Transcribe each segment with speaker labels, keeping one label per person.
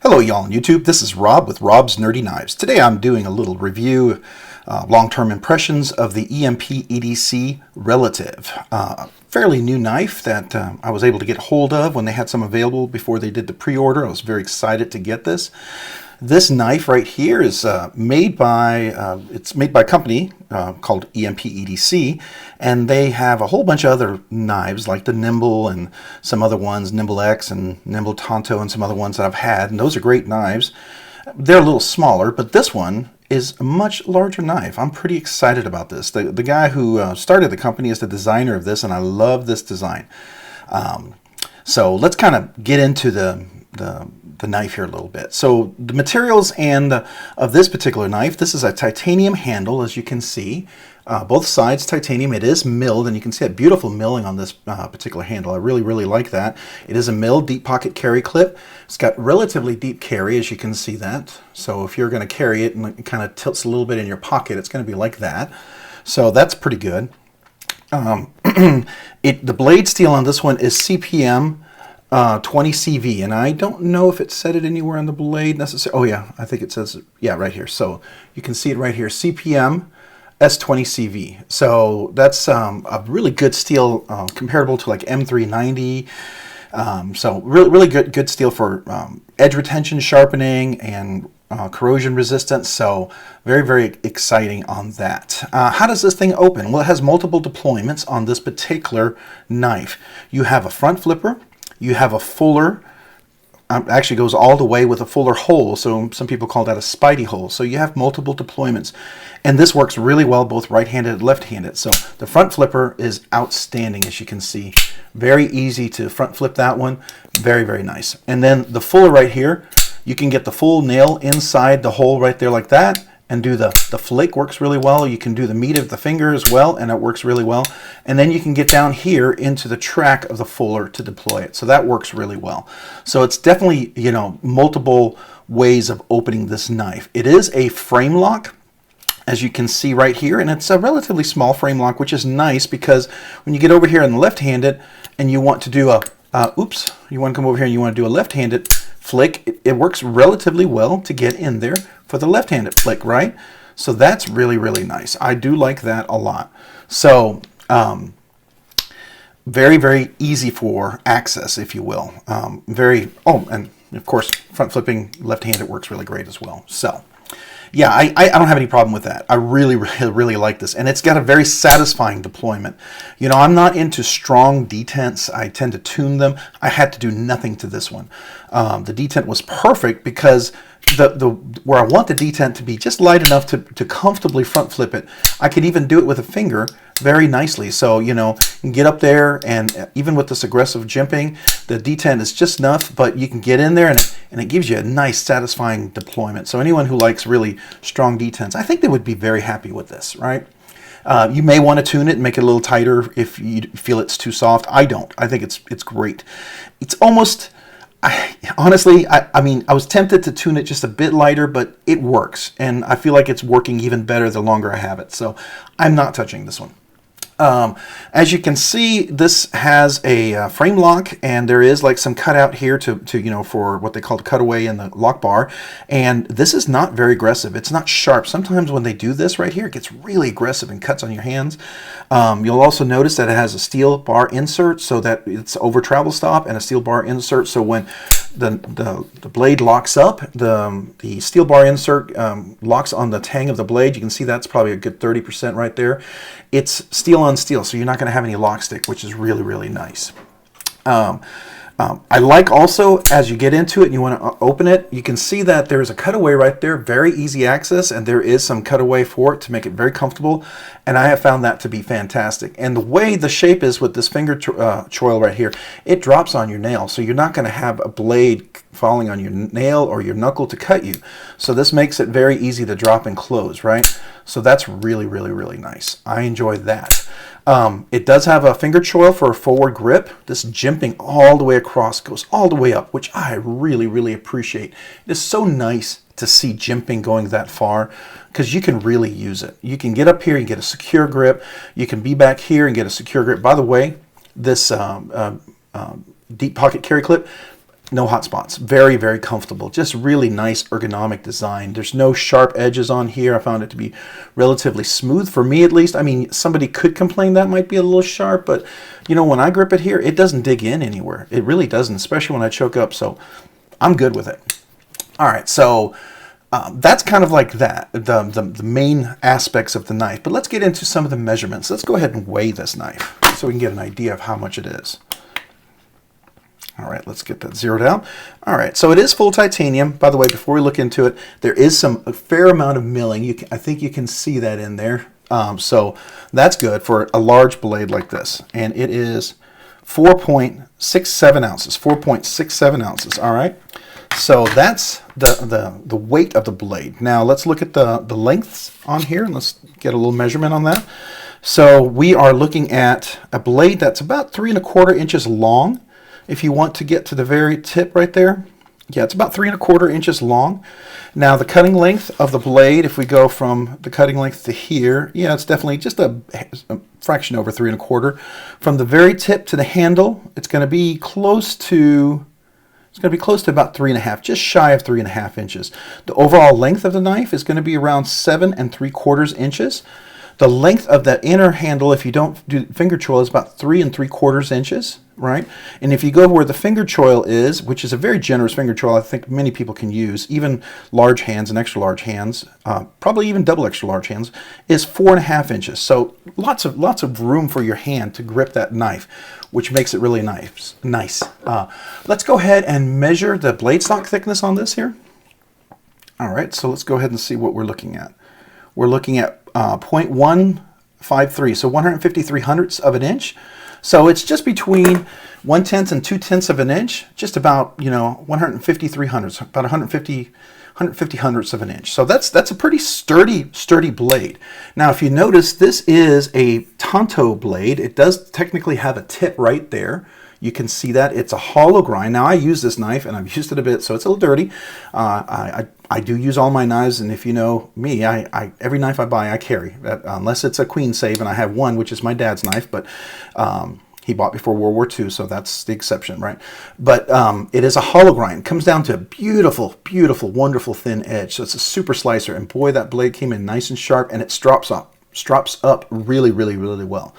Speaker 1: Hello y'all on YouTube, this is Rob with Rob's Nerdy Knives. Today I'm doing a little review, long-term impressions of the EMP EDC Relative. Fairly new knife that I was able to get hold of when they had some available before they did the pre-order. I was very excited to get this. This knife right here is made by a company called EMP EDC, and they have a whole bunch of other knives like the Nimble and some other ones, Nimble X and Nimble Tonto and some other ones that I've had, and those are great knives. They're a little smaller, but this one is a much larger knife. I'm pretty excited about this. The guy who started the company is the designer of this, and I love this design. So let's kind of get into the knife here a little bit. So the materials of this particular knife, this is a titanium handle, as you can see. Both sides titanium. It is milled, and you can see that beautiful milling on this particular handle. I really like that. It is a milled deep pocket carry clip. It's got relatively deep carry, as you can see that. So if you're going to carry it and it kind of tilts a little bit in your pocket, it's going to be like that. So that's pretty good. The blade steel on this one is CPM 20 CV, and I don't know if it said it anywhere on the blade necessarily. Oh yeah, I think it says, yeah, right here. So you can see it right here, CPM S20 CV. So that's a really good steel, comparable to like M390. So really good steel for edge retention, sharpening, and corrosion resistance. So very exciting on that. How does this thing open? Well, it has multiple deployments on this particular knife. You have a front flipper. You have a fuller, actually goes all the way with a fuller hole, so some people call that a Spidey hole. So you have multiple deployments, and this works really well both right-handed and left-handed. So the front flipper is outstanding, as you can see. Very easy to front flip that one. Very nice. And then the fuller right here, you can get the full nail inside the hole right there like that, and do the flake works really well. You can do the meat of the finger as well, and it works really well. And then you can get down here into the track of the fuller to deploy it. So that works really well. So it's definitely, you know, multiple ways of opening this knife. It is a frame lock, as you can see right here, and it's a relatively small frame lock, which is nice because when you get over here on the left-handed and you want to do you want to come over here and you want to do a left-handed flick, it works relatively well to get in there for the left-handed flick, right? So that's really nice. I do like that a lot. So very easy for access, if you will. And of course, front flipping left-handed works really great as well. So yeah, I don't have any problem with that. I really like this, and it's got a very satisfying deployment. You know, I'm not into strong detents. I tend to tune them. I had to do nothing to this one. The detent was perfect because where I want the detent to be just light enough to comfortably front flip it, I could even do it with a finger very nicely. So, you know, you can get up there, and even with this aggressive jimping, the detent is just enough, but you can get in there and it gives you a nice satisfying deployment. So anyone who likes really strong detents, I think they would be very happy with this, right? You may want to tune it and make it a little tighter if you feel it's too soft. I don't. I think it's great. It's almost, honestly, I mean, I was tempted to tune it just a bit lighter, but it works, and I feel like it's working even better the longer I have it. So I'm not touching this one. As you can see, this has a frame lock, and there is like some cutout here to you know, for what they call the cutaway in the lock bar. And this is not very aggressive. It's not sharp. Sometimes when they do this right here, it gets really aggressive and cuts on your hands. You'll also notice that it has a steel bar insert so that it's over travel stop, and a steel bar insert so when the blade locks up, the steel bar insert locks on the tang of the blade. You can see that's probably a good 30% right there. It's steel on steel, so you're not going to have any lock stick, which is really nice. I like also, as you get into it and you want to open it, you can see that there's a cutaway right there, very easy access, and there is some cutaway for it to make it very comfortable, and I have found that to be fantastic. And the way the shape is with this finger choil right here, it drops on your nail, so you're not going to have a blade falling on your nail or your knuckle to cut you. So this makes it very easy to drop and close, right? So that's really nice. I enjoy that. It does have a finger choil for a forward grip. This jimping all the way across goes all the way up, which I really appreciate. It is so nice to see jimping going that far because you can really use it. You can get up here and get a secure grip. You can be back here and get a secure grip. By the way, this deep pocket carry clip, No hot spots. Very, very comfortable. Just really nice ergonomic design. There's no sharp edges on here. I found it to be relatively smooth, for me at least. I mean, somebody could complain that might be a little sharp, but you know, when I grip it here, it doesn't dig in anywhere. It really doesn't, especially when I choke up. So I'm good with it. All right, so that's kind of like that, the main aspects of the knife. But let's get into some of the measurements. Let's go ahead and weigh this knife so we can get an idea of how much it is. All right, let's get that zeroed out. All right, so it is full titanium. By the way, before we look into it, there is a fair amount of milling. I think you can see that in there. So that's good for a large blade like this. And it is 4.67 ounces, 4.67 ounces, all right? So that's the weight of the blade. Now let's look at the lengths on here, and let's get a little measurement on that. So we are looking at a blade that's about 3¼ inches long. If you want to get to the very tip right there, yeah, it's about 3¼ inches long. Now the cutting length of the blade, if we go from the cutting length to here, yeah, it's definitely just a fraction over 3¼ From the very tip to the handle, it's going to be close to about 3½, just shy of 3½ inches. The overall length of the knife is going to be around 7¾ inches. The length of that inner handle, if you don't do finger choil, is about 3¾ inches, right? And if you go where the finger choil is, which is a very generous finger choil, I think many people can use, even large hands and extra large hands, probably even double extra large hands, is 4½ inches. So lots of room for your hand to grip that knife, which makes it really nice. Let's go ahead and measure the blade stock thickness on this here. All right, so let's go ahead and see what we're looking at. We're looking at 0.153, so 153 hundredths of an inch. So it's just between 1/10 and 2/10 of an inch, just about, 153 hundredths, about 150 hundredths of an inch. So that's a pretty sturdy blade. Now, if you notice, this is a tanto blade. It does technically have a tip right there. You can see that it's a hollow grind. Now, I use this knife, and I've used it a bit, so it's a little dirty. I do use all my knives, and if you know me, every knife I buy, I carry. Unless it's a queen save, and I have one, which is my dad's knife, but he bought before World War II, so that's the exception, right? But it is a hollow grind. It comes down to a beautiful, beautiful, wonderful thin edge. So it's a super slicer, and boy, that blade came in nice and sharp, and it strops up really, really, really well.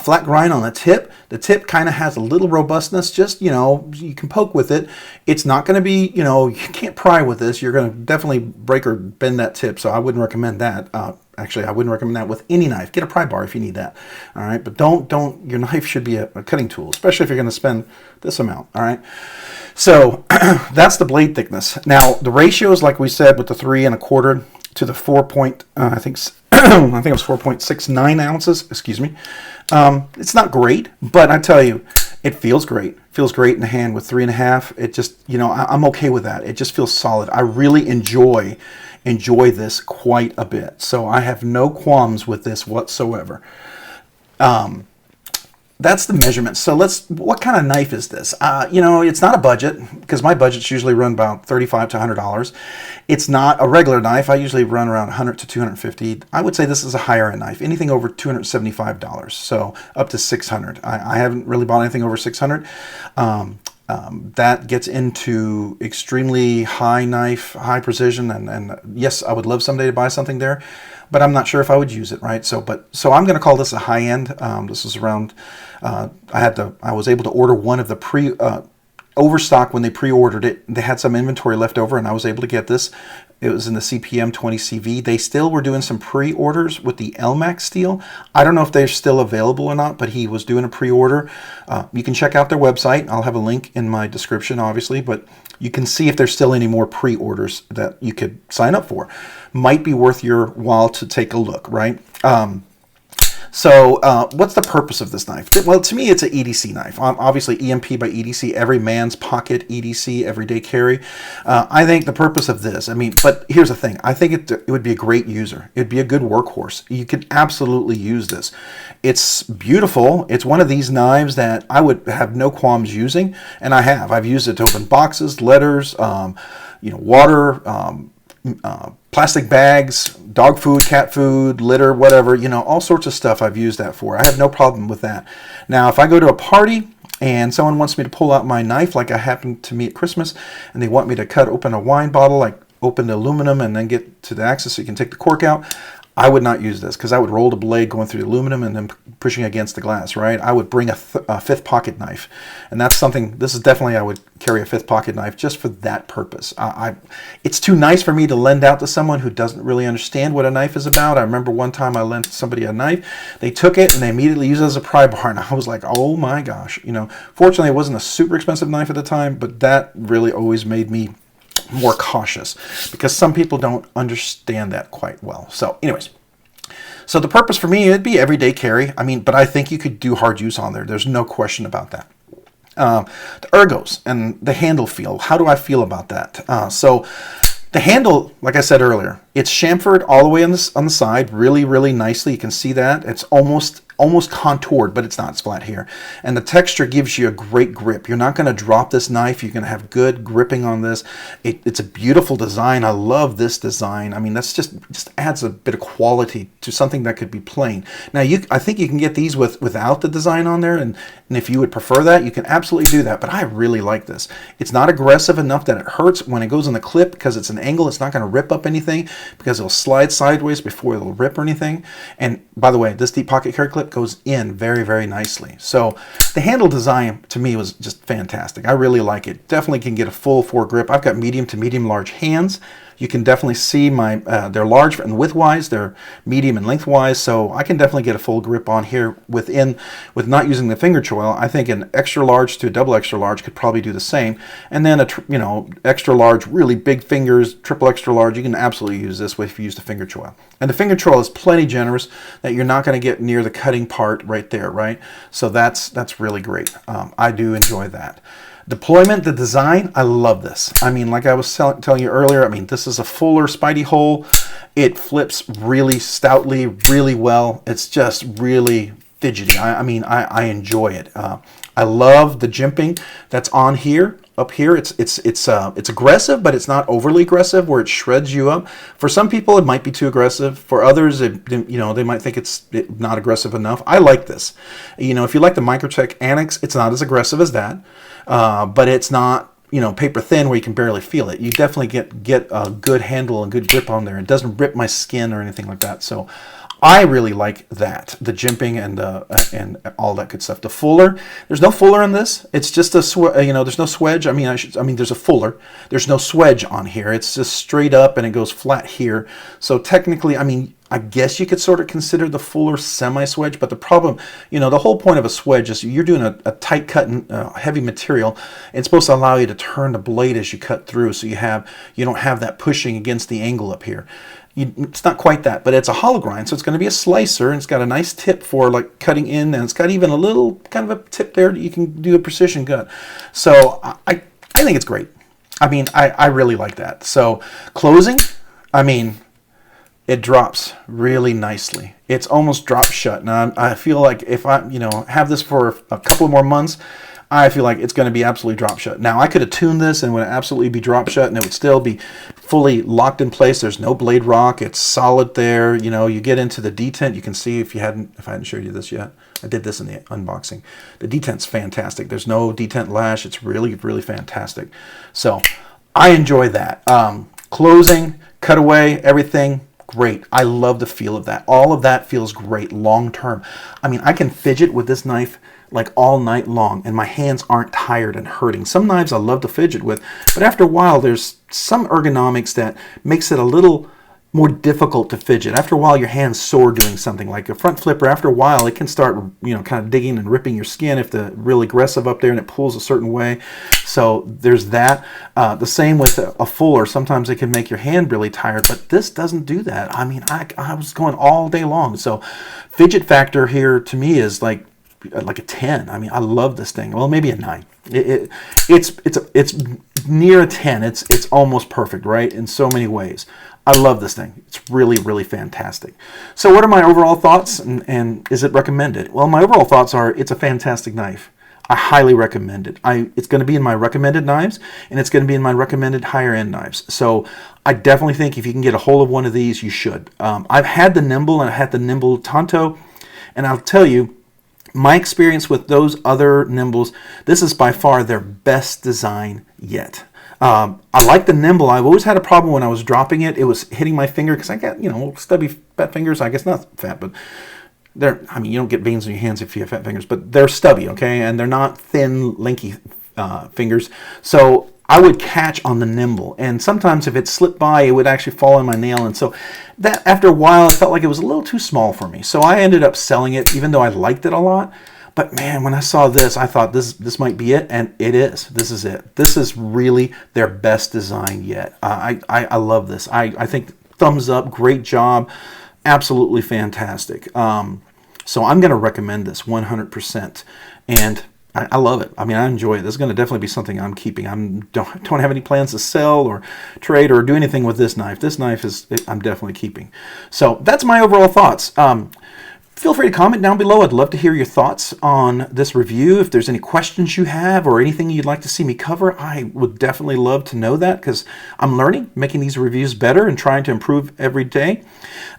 Speaker 1: Flat grind on the tip. The tip kind of has a little robustness. Just, you can poke with it. It's not going to be, you can't pry with this. You're going to definitely break or bend that tip. So I wouldn't recommend that. Actually, I wouldn't recommend that with any knife. Get a pry bar if you need that. All right, but your knife should be a cutting tool, especially if you're going to spend this amount. All right. So that's the blade thickness. Now the ratios, like we said, with the 3¼ to the 4 point, I think it was 4.69 ounces, excuse me. It's not great, but I tell you, it feels great. It feels great in the hand with 3½. It just, I'm okay with that. It just feels solid. I really enjoy this quite a bit. So I have no qualms with this whatsoever. That's the measurement. So what kind of knife is this? It's not a budget, because my budgets usually run about $35 to $100. It's not a regular knife. I usually run around $100 to $250. I would say this is a higher end knife, anything over $275, so up to $600. I haven't really bought anything over $600. That gets into extremely high knife, high precision, and yes, I would love someday to buy something there, but I'm not sure if I would use it, right? So I'm going to call this a high end. This is around. I was able to order one of the overstock when they pre-ordered it. They had some inventory left over, and I was able to get this. It was in the CPM 20CV. They still were doing some pre-orders with the LMAX steel. I don't know if they're still available or not, but he was doing a pre-order. You can check out their website. I'll have a link in my description, obviously, but you can see if there's still any more pre-orders that you could sign up for. Might be worth your while to take a look, right? So what's the purpose of this knife? Well, to me, it's an EDC knife. Obviously, EMP by EDC, every man's pocket EDC, everyday carry. I think the purpose of this, but here's the thing. I think it would be a great user. It'd be a good workhorse. You could absolutely use this. It's beautiful. It's one of these knives that I would have no qualms using, and I have. I've used it to open boxes, letters, water, plastic bags, dog food, cat food, litter, whatever, all sorts of stuff I've used that for. I have no problem with that. Now, if I go to a party and someone wants me to pull out my knife like I happened to me at Christmas, and they want me to cut open a wine bottle, like open the aluminum and then get to the axis so you can take the cork out, I would not use this because I would roll the blade going through the aluminum and then pushing against the glass, right? I would bring a fifth pocket knife, and that's something, this is definitely, I would carry a fifth pocket knife just for that purpose. It's too nice for me to lend out to someone who doesn't really understand what a knife is about. I remember one time I lent somebody a knife, they took it and they immediately used it as a pry bar, and I was like, oh my gosh, you know. Fortunately, it wasn't a super expensive knife at the time, but that really always made me more cautious because some people don't understand that quite well. So anyways, so the purpose for me, it'd be everyday carry. I mean, but I think you could do hard use on there. There's no question about that. The ergos and the handle feel. How do I feel about that? So the handle, like I said earlier, it's chamfered all the way on the side, really, really nicely. You can see that. It's almost contoured, but it's not. It's flat here. And the texture gives you a great grip. You're not going to drop this knife. You're going to have good gripping on this. It's a beautiful design. I love this design. I mean, that's just adds a bit of quality to something that could be plain. Now, I think you can get these without the design on there, and if you would prefer that, you can absolutely do that. But I really like this. It's not aggressive enough that it hurts when it goes in the clip because it's an angle. It's not going to rip up anything because it'll slide sideways before it'll rip or anything. And by the way, this deep pocket carry clip goes in very, very nicely. So the handle design to me was just fantastic. I really like it. Definitely can get a full foregrip. I've got medium to medium large hands. You can definitely see my they're large and widthwise, they're medium and lengthwise, so I can definitely get a full grip on here with not using the finger choil. I think an extra large to a double extra large could probably do the same, and then extra large, really big fingers, triple extra large, you can absolutely use this if you use the finger choil. And the finger choil is plenty generous that you're not going to get near the cutting part right there, right? So that's really great. I do enjoy that. Deployment, the design, I love this. I mean, like I was telling you earlier, I mean, this is a fuller Spidey hole. It flips really stoutly, really well. It's just really fidgety. I mean, I enjoy it. I love the jimping that's on here. Up here, it's aggressive, but it's not overly aggressive where it shreds you up. For some people, it might be too aggressive. For others, they might think it's not aggressive enough. I like this. If you like the Microtech Annex, it's not as aggressive as that, but it's not paper thin where you can barely feel it. You definitely get a good handle and good grip on there. It doesn't rip my skin or anything like that. So I really like that, the jimping and all that good stuff. The fuller, there's no fuller in this. It's just there's no swedge. I mean, there's a fuller. There's no swedge on here. It's just straight up and it goes flat here. So technically, I mean, I guess you could sort of consider the fuller semi-swedge, but the problem, the whole point of a swedge is you're doing a tight cut and heavy material. It's supposed to allow you to turn the blade as you cut through, so you don't have that pushing against the angle up here. It's not quite that, but it's a hollow grind, so it's going to be a slicer, and it's got a nice tip for like cutting in, and it's got even a little kind of a tip there that you can do a precision cut. So I think it's great. I mean, I really like that. So closing, I mean, it drops really nicely. It's almost drop shut. Now I feel like if I have this for a couple more months, I feel like it's going to be absolutely drop shut. Now I could have tuned this and it would absolutely be drop shut and it would still be fully locked in place. There's no blade rock. It's solid there. You get into the detent. You can see if I hadn't showed you this yet. I did this in the unboxing. The detent's fantastic. There's no detent lash. It's really, really fantastic. So I enjoy that. Closing, cutaway, everything. Great. I love the feel of that. All of that feels great long term. I mean, I can fidget with this knife like all night long and my hands aren't tired and hurting. Some knives I love to fidget with, but after a while there's some ergonomics that makes it a little more difficult to fidget. After a while your hands sore doing something like a front flipper. After a while it can start kind of digging and ripping your skin if they're really aggressive up there and it pulls a certain way. So there's that. The same with a fuller. Sometimes it can make your hand really tired, but this doesn't do that. I mean, I was going all day long. So fidget factor here to me is like a 10. I mean, I love this thing. Well, maybe a 9. It's near a 10. It's almost perfect, right? In so many ways. I love this thing. It's really, really fantastic. So what are my overall thoughts and is it recommended? Well, my overall thoughts are it's a fantastic knife. I highly recommend it. It's going to be in my recommended knives and it's going to be in my recommended higher end knives. So I definitely think if you can get a hold of one of these, you should. I've had the Nimble and I had the Nimble Tonto, and I'll tell you, My experience with those other nimbles, this is by far their best design yet. I like the nimble. I've always had a problem when I was dropping it. It was hitting my finger because I got, stubby fat fingers. I guess not fat, but I mean, you don't get veins in your hands if you have fat fingers, but they're stubby, okay? And they're not thin, lanky fingers. So I would catch on the nimble. And sometimes if it slipped by, it would actually fall on my nail. And so that, after a while, it felt like it was a little too small for me. So I ended up selling it, even though I liked it a lot. But man, when I saw this, I thought this might be it, and it is. This is it. This is really their best design yet. I love this. I think thumbs up, great job, absolutely fantastic. So I'm going to recommend this 100%, and I love it. I mean, I enjoy it. This is going to definitely be something I'm keeping. I don't have any plans to sell or trade or do anything with this knife. This knife I'm definitely keeping. So that's my overall thoughts. Feel free to comment down below. I'd love to hear your thoughts on this review. If there's any questions you have or anything you'd like to see me cover, I would definitely love to know that, because I'm learning, making these reviews better and trying to improve every day.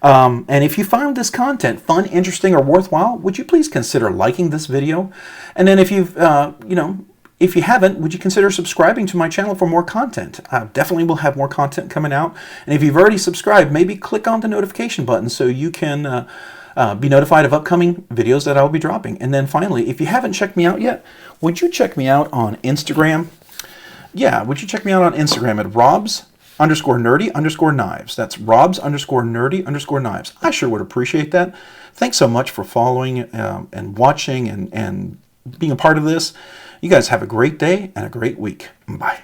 Speaker 1: And if you found this content fun, interesting, or worthwhile, would you please consider liking this video? And then if if you haven't, would you consider subscribing to my channel for more content? Definitely will have more content coming out. And if you've already subscribed, maybe click on the notification button so you can be notified of upcoming videos that I'll be dropping. And then finally, if you haven't checked me out yet, would you check me out on Instagram? Yeah, would you check me out on Instagram at robs_nerdy_knives. That's robs_nerdy_knives. I sure would appreciate that. Thanks so much for following and watching and being a part of this. You guys have a great day and a great week. Bye.